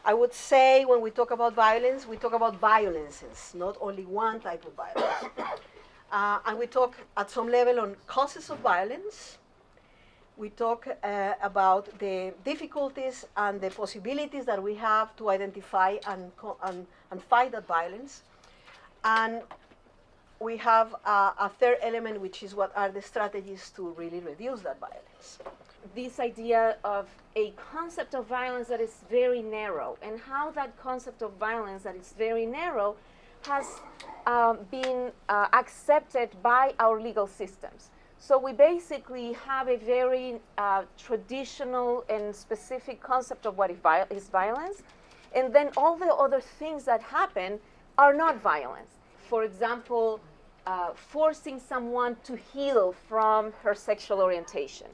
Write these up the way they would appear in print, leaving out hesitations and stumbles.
I would say when we talk about violence, we talk about violences, not only one type of violence. And we talk at some level on causes of violence. We talk about the difficulties and the possibilities that we have to identify and fight that violence. And we have a third element, which is what are the strategies to really reduce that violence. This idea of a concept of violence that is very narrow, and how that concept of violence that is very narrow has been accepted by our legal systems. So we basically have a very traditional and specific concept of what is violence, and then all the other things that happen are not violence. For example, forcing someone to heal from her sexual orientation.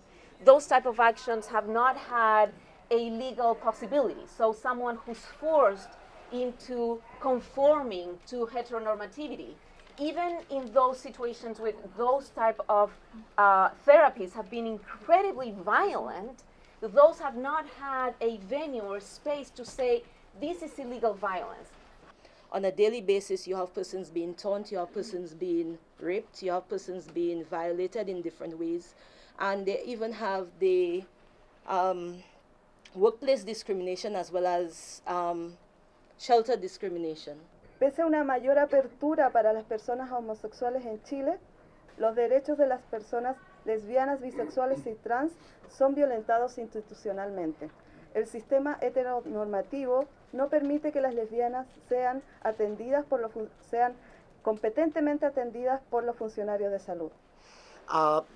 Those type of actions have not had a legal possibility. So someone who's forced into conforming to heteronormativity, even in those situations with those type of therapies have been incredibly violent, those have not had a venue or space to say, this is illegal violence. On a daily basis, you have persons being taunt, you have persons being raped, you have persons being violated in different ways. And they even have the workplace discrimination as well as shelter discrimination. Pese a una mayor apertura para las personas homosexuales en Chile, los derechos de las personas lesbianas, bisexuales y trans son violentados institucionalmente. El sistema heteronormativo no permite que las lesbianas sean competentemente atendidas por los funcionarios de salud.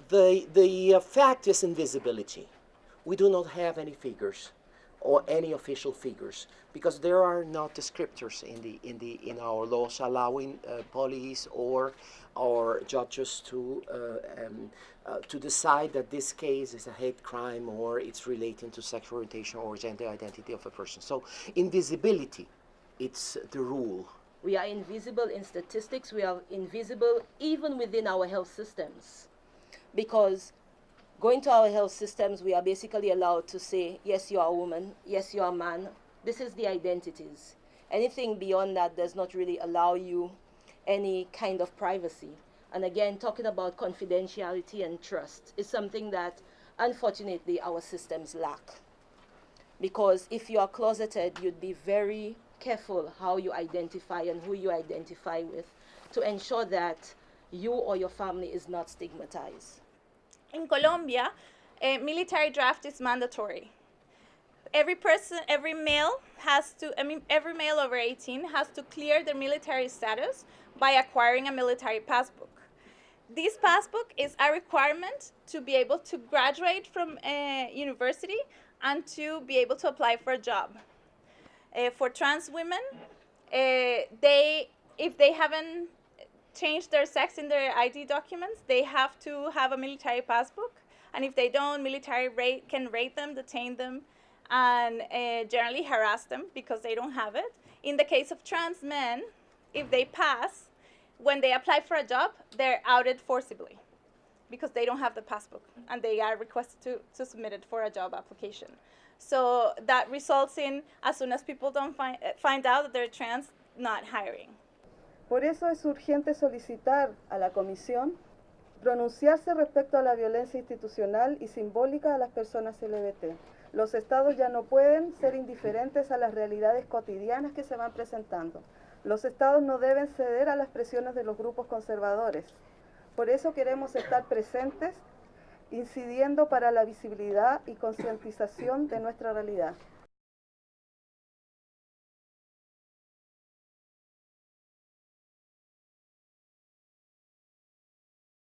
The fact is invisibility. We do not have any figures or any official figures because there are not descriptors in our laws allowing police or judges to decide that this case is a hate crime or it's relating to sexual orientation or gender identity of a person. So invisibility, it's the rule. We are invisible in statistics, we are invisible even within our health systems. Because going to our health systems, we are basically allowed to say, yes, you are a woman, yes, you are a man. This is the identities. Anything beyond that does not really allow you any kind of privacy. And again, talking about confidentiality and trust is something that, unfortunately, our systems lack. Because if you are closeted, you'd be very careful how you identify and who you identify with to ensure that you or your family is not stigmatized. In Colombia, a military draft is mandatory. Every male over 18 has to clear their military status by acquiring a military passbook. This passbook is a requirement to be able to graduate from a university and to be able to apply for a job. For trans women, if they haven't changed their sex in their ID documents, they have to have a military passbook. And if they don't, military can raid them, detain them, and generally harass them because they don't have it. In the case of trans men, if they pass, when they apply for a job, they're outed forcibly because they don't have the passbook and they are requested to submit it for a job application. So that results in, as soon as people don't find out that they're trans, not hiring. Por eso es urgente solicitar a la Comisión pronunciarse respecto a la violencia institucional y simbólica a las personas LBT. Los estados ya no pueden ser indiferentes a las realidades cotidianas que se van presentando. Los estados no deben ceder a las presiones de los grupos conservadores. Por eso queremos estar presentes, incidiendo para la visibilidad y concientización de nuestra realidad.